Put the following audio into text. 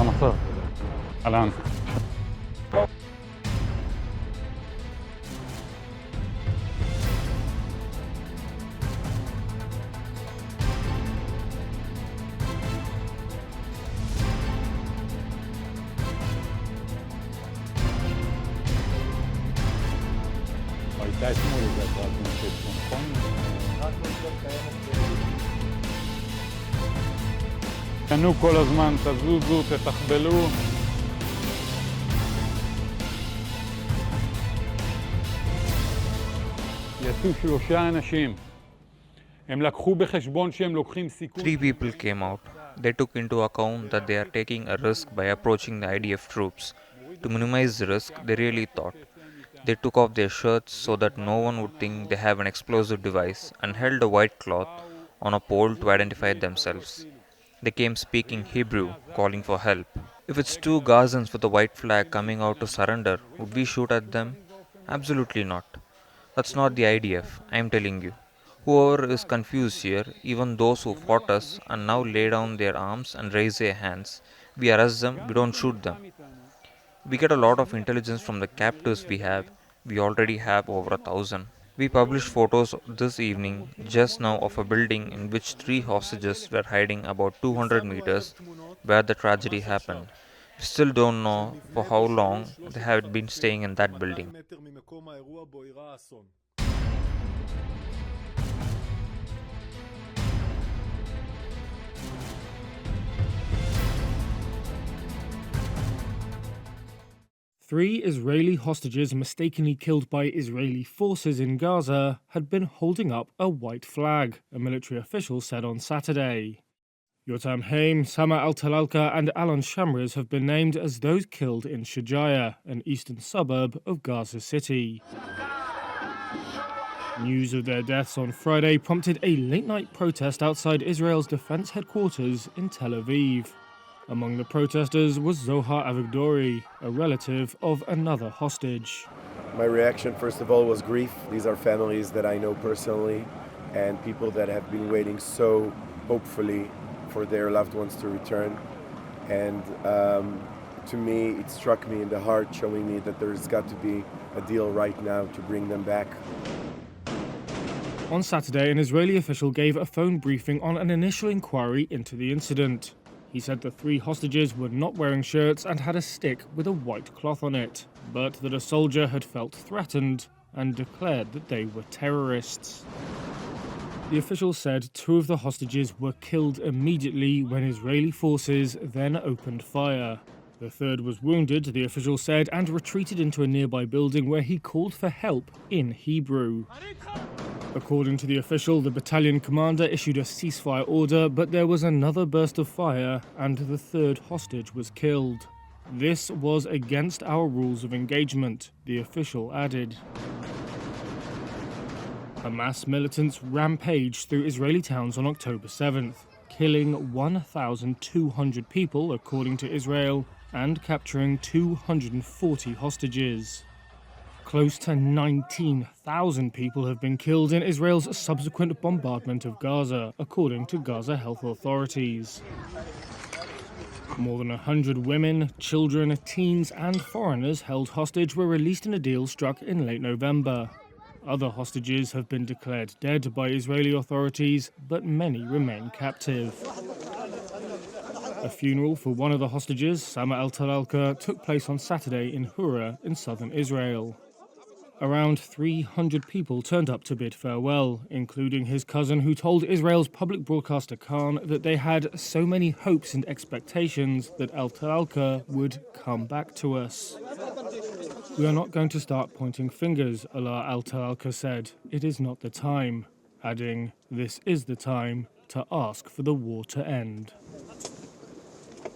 המסור. אהלן. הייתה אתמול איזה התרעת מוקד, נכון? רק לא קיימת. תנו כל הזמן, תזוזו, תתחבלו. יצאו 3 אנשים. הם לקחו בחשבון שהם לוקחים סיכון. 3 people came out. They took into account that they are taking a risk by approaching the IDF troops. To minimize the risk, they really thought. They took off their shirts so that no one would think they have an explosive device and held a white cloth on a pole to identify themselves. They came speaking Hebrew, calling for help. If it's 2 Gazans with a white flag coming out to surrender, would we shoot at them? Absolutely not. That's not the IDF, I'm telling you. Whoever is confused here, even those who fought us and now lay down their arms and raise their hands, we arrest them, we don't shoot them. We get a lot of intelligence from the captives we have. We already have over 1,000. We published photos this evening, just now, of a building in which 3 hostages were hiding about 200 meters where the tragedy happened. We still don't know for how long they have been staying in that building. 3 Israeli hostages mistakenly killed by Israeli forces in Gaza had been holding up a white flag, a military official said on Saturday. Yotam Haim, Sama al-Talalka and Alon Shamriz have been named as those killed in Shujaya, an eastern suburb of Gaza City. News of their deaths on Friday prompted a late-night protest outside Israel's defense headquarters in Tel Aviv. Among the protesters was Zohar Avigdori, a relative of another hostage. My reaction, first of all, was grief. These are families that I know personally and people that have been waiting so hopefully for their loved ones to return. And to me, it struck me in the heart, showing me that there's got to be a deal right now to bring them back. On Saturday, an Israeli official gave a phone briefing on an initial inquiry into the incident. He said the 3 hostages were not wearing shirts and had a stick with a white cloth on it, but that a soldier had felt threatened and declared that they were terrorists. The official said 2 of the hostages were killed immediately when Israeli forces then opened fire. The 3rd was wounded, the official said, and retreated into a nearby building where he called for help in Hebrew. According to the official, the battalion commander issued a ceasefire order, but there was another burst of fire and the 3rd hostage was killed. This was against our rules of engagement, the official added. Hamas militants rampaged through Israeli towns on October 7th, killing 1,200 people, according to Israel, and capturing 240 hostages. Close to 19,000 people have been killed in Israel's subsequent bombardment of Gaza, according to Gaza health authorities. More than 100 women, children, teens and foreigners held hostage were released in a deal struck in late November. Other hostages have been declared dead by Israeli authorities, but many remain captive. A funeral for one of the hostages, Sama al-Talalka, took place on Saturday in Hura in southern Israel. Around 300 people turned up to bid farewell, including his cousin, who told Israel's public broadcaster Khan that they had so many hopes and expectations that al-Talalka would come back to us. "We are not going to start pointing fingers," Alaa al-Talalka said. "It is not the time," adding, "This is the time to ask for the war to end."